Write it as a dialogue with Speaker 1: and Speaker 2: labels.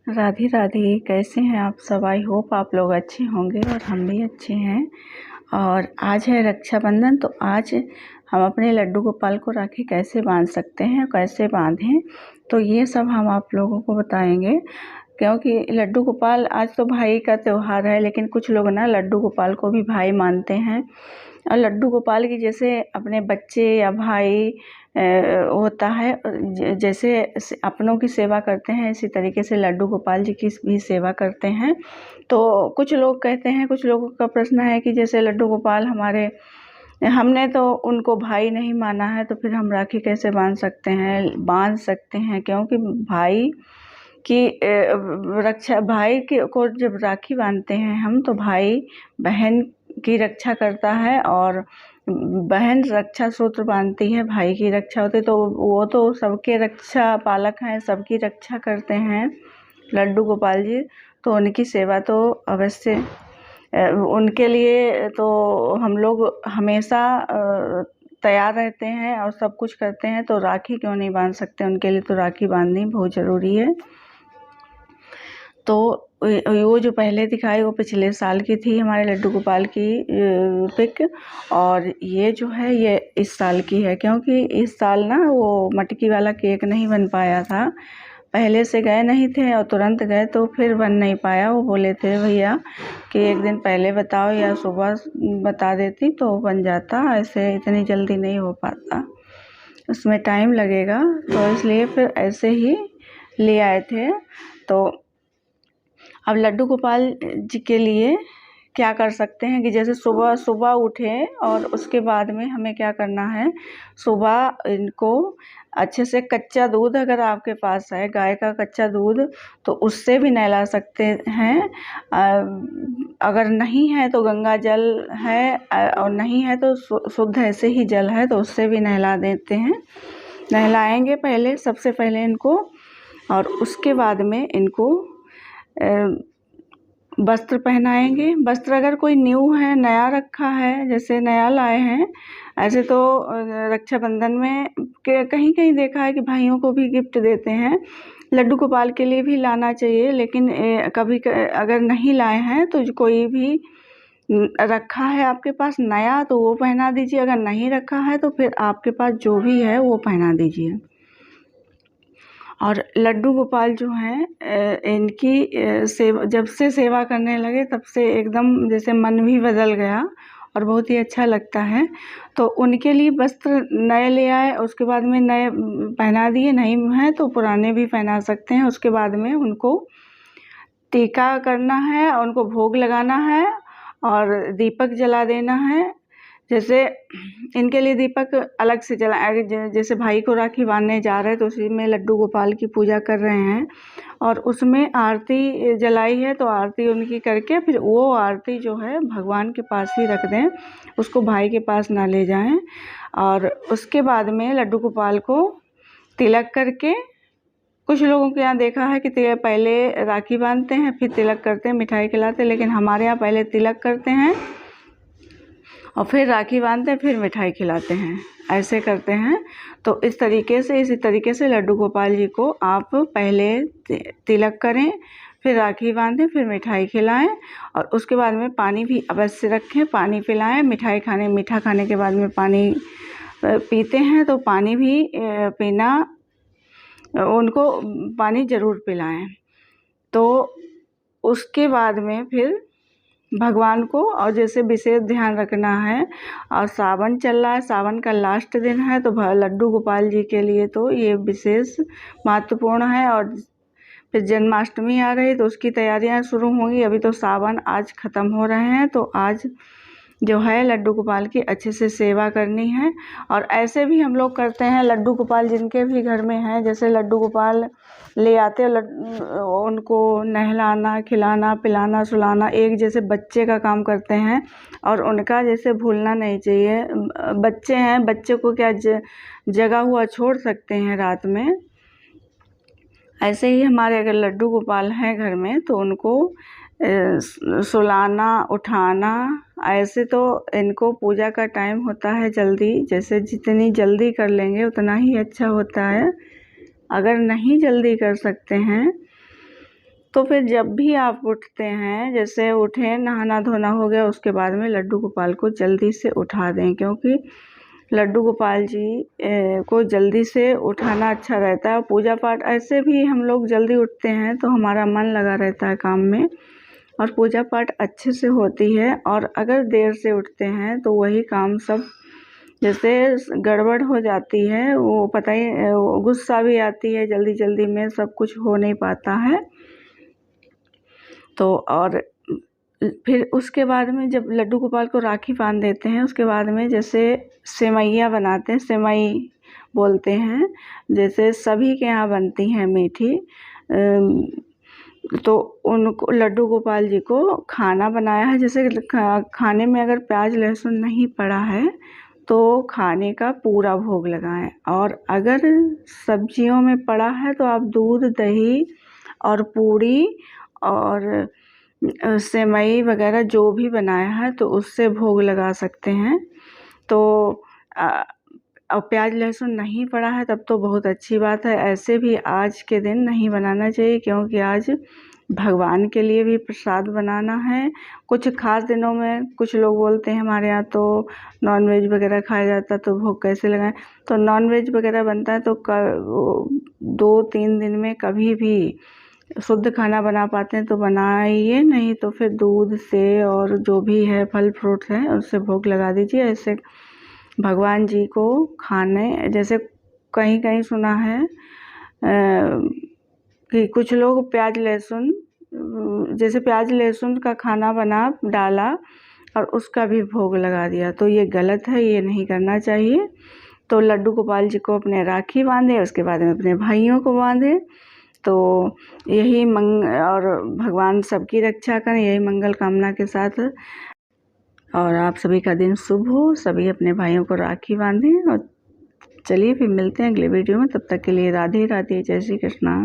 Speaker 1: राधे राधे। कैसे हैं आप सब? आई होप आप लोग अच्छे होंगे और हम भी अच्छे हैं। और आज है रक्षाबंधन, तो आज हम अपने लड्डू गोपाल को राखी कैसे बांध सकते हैं, कैसे बांधें, तो ये सब हम आप लोगों को बताएंगे। क्योंकि लड्डू गोपाल आज तो भाई का त्यौहार है, लेकिन कुछ लोग ना लड्डू गोपाल को भी भाई मानते हैं। और लड्डू गोपाल की जैसे अपने बच्चे या भाई होता है, जैसे अपनों की सेवा करते हैं, इसी तरीके से लड्डू गोपाल जी की भी सेवा करते हैं। तो कुछ लोग कहते हैं, कुछ लोगों का प्रश्न है कि जैसे लड्डू गोपाल हमने तो उनको भाई नहीं माना है, तो फिर हम राखी कैसे बांध सकते हैं। क्योंकि भाई की रक्षा, को जब राखी बांधते हैं हम, तो भाई बहन की रक्षा करता है और बहन रक्षा सूत्र बांधती है, भाई की रक्षा होती है। तो वो तो सबके रक्षा पालक हैं, सबकी रक्षा करते हैं लड्डू गोपाल जी। तो उनकी सेवा तो अवश्य, उनके लिए तो हम लोग हमेशा तैयार रहते हैं और सब कुछ करते हैं। तो राखी क्यों नहीं बांध सकते उनके लिए? तो राखी बांधनी बहुत ज़रूरी है। तो वो जो पहले दिखाई वो पिछले साल की थी, हमारे लड्डू गोपाल की पिक। और ये जो है ये इस साल की है, क्योंकि इस साल ना वो मटकी वाला केक नहीं बन पाया था। पहले से गए नहीं थे और तुरंत गए, तो फिर बन नहीं पाया। वो बोले थे भैया कि एक दिन पहले बताओ या सुबह बता देती तो बन जाता, ऐसे इतनी जल्दी नहीं हो पाता, उसमें टाइम लगेगा। तो इसलिए फिर ऐसे ही ले आए थे। तो अब लड्डू गोपाल जी के लिए क्या कर सकते हैं कि जैसे सुबह सुबह उठे और उसके बाद में हमें क्या करना है, सुबह इनको अच्छे से कच्चा दूध, अगर आपके पास है गाय का कच्चा दूध, तो उससे भी नहला सकते हैं। अगर नहीं है तो गंगा जल है, और नहीं है तो शुद्ध ऐसे ही जल है, तो उससे भी नहला देते हैं। नहलाएंगे पहले, सबसे पहले इनको, और उसके बाद में इनको वस्त्र पहनाएंगे। वस्त्र अगर कोई न्यू है, नया रखा है, जैसे नया लाए हैं, ऐसे तो रक्षाबंधन में कहीं कहीं देखा है कि भाइयों को भी गिफ्ट देते हैं। लड्डू गोपाल के लिए भी लाना चाहिए, लेकिन कभी अगर नहीं लाए हैं तो कोई भी रखा है आपके पास नया, तो वो पहना दीजिए। अगर नहीं रखा है तो फिर आपके पास जो भी है वो पहना दीजिए। और लड्डू गोपाल जो हैं, इनकी सेवा जब से सेवा करने लगे तब से एकदम जैसे मन भी बदल गया और बहुत ही अच्छा लगता है। तो उनके लिए वस्त्र नए ले आए, उसके बाद में नए पहना दिए, नहीं हैं तो पुराने भी पहना सकते हैं। उसके बाद में उनको टीका करना है, उनको भोग लगाना है और दीपक जला देना है। जैसे इनके लिए दीपक अलग से जैसे भाई को राखी बांधने जा रहे हैं तो उसी में लड्डू गोपाल की पूजा कर रहे हैं, और उसमें आरती जलाई है, तो आरती उनकी करके फिर वो आरती जो है भगवान के पास ही रख दें, उसको भाई के पास ना ले जाएं। और उसके बाद में लड्डू गोपाल को तिलक करके, कुछ लोगों के यहाँ देखा है कि पहले राखी बांधते हैं फिर तिलक करते हैं, मिठाई खिलाते हैं, लेकिन हमारे यहाँ पहले तिलक करते हैं और फिर राखी बांधते हैं, फिर मिठाई खिलाते हैं, ऐसे करते हैं। तो इसी तरीके से लड्डू गोपाल जी को आप पहले तिलक करें, फिर राखी बांधें, फिर मिठाई खिलाएं, और उसके बाद में पानी भी अवश्य रखें, पानी पिलाएं। मीठा खाने के बाद में पानी पीते हैं, तो पानी भी पीना, उनको पानी ज़रूर पिलाएं। तो उसके बाद में फिर भगवान को, और जैसे विशेष ध्यान रखना है, और सावन चल रहा है, सावन का लास्ट दिन है, तो लड्डू गोपाल जी के लिए तो ये विशेष महत्वपूर्ण है। और फिर जन्माष्टमी आ रही, तो उसकी तैयारियां शुरू होंगी। अभी तो सावन आज ख़त्म हो रहे हैं, तो आज जो है लड्डू गोपाल की अच्छे से सेवा करनी है। और ऐसे भी हम लोग करते हैं, लड्डू गोपाल जिनके भी घर में हैं, जैसे लड्डू गोपाल ले आते, उनको नहलाना, खिलाना, पिलाना, सुलाना एक जैसे बच्चे का काम करते हैं, और उनका जैसे भूलना नहीं चाहिए। बच्चे हैं, बच्चे को क्या जगा हुआ छोड़ सकते हैं रात में? ऐसे ही हमारे अगर लड्डू गोपाल हैं घर में, तो उनको सुलाना, उठाना, ऐसे तो इनको पूजा का टाइम होता है जल्दी, जैसे जितनी जल्दी कर लेंगे उतना ही अच्छा होता है। अगर नहीं जल्दी कर सकते हैं तो फिर जब भी आप उठते हैं, जैसे उठे, नहाना धोना हो गया, उसके बाद में लड्डू गोपाल को जल्दी से उठा दें, क्योंकि लड्डू गोपाल जी को जल्दी से उठाना अच्छा रहता है। पूजा पाठ ऐसे भी हम लोग जल्दी उठते हैं तो हमारा मन लगा रहता है काम में और पूजा पाठ अच्छे से होती है। और अगर देर से उठते हैं तो वही काम सब जैसे गड़बड़ हो जाती है, वो पता ही, गुस्सा भी आती है, जल्दी जल्दी में सब कुछ हो नहीं पाता है। तो और फिर उसके बाद में जब लड्डू गोपाल को राखी बांध देते हैं, उसके बाद में जैसे सेवैयाँ बनाते हैं, सेवई बोलते हैं, जैसे सभी के यहाँ बनती हैं मीठी, तो उनको लड्डू गोपाल जी को खाना बनाया है। जैसे खाने में अगर प्याज लहसुन नहीं पड़ा है तो खाने का पूरा भोग लगाएं, और अगर सब्जियों में पड़ा है तो आप दूध, दही और पूड़ी और सेवई वगैरह जो भी बनाया है तो उससे भोग लगा सकते हैं। तो और प्याज लहसुन नहीं पड़ा है तब तो बहुत अच्छी बात है। ऐसे भी आज के दिन नहीं बनाना चाहिए, क्योंकि आज भगवान के लिए भी प्रसाद बनाना है। कुछ खास दिनों में कुछ लोग बोलते हैं हमारे यहाँ तो नॉनवेज वगैरह खाया जाता है तो भोग कैसे लगाएं। तो नॉनवेज वगैरह बनता है तो 2-3 दिन में कभी भी शुद्ध खाना बना पाते हैं तो बनाइए, नहीं तो फिर दूध से और जो भी है फल फ्रूट है उससे भोग लगा दीजिए। ऐसे भगवान जी को खाने, जैसे कहीं कहीं सुना है कि कुछ लोग प्याज लहसुन, जैसे प्याज लहसुन का खाना बना डाला और उसका भी भोग लगा दिया, तो ये गलत है, ये नहीं करना चाहिए। तो लड्डू गोपाल जी को अपने राखी बांधे, उसके बाद में अपने भाइयों को बांधे। तो यही और भगवान सबकी रक्षा करें, यही मंगल कामना के साथ। और आप सभी का दिन शुभ हो, सभी अपने भाइयों को राखी बांधें। और चलिए फिर मिलते हैं अगले वीडियो में, तब तक के लिए राधे राधे, जय श्री कृष्णा।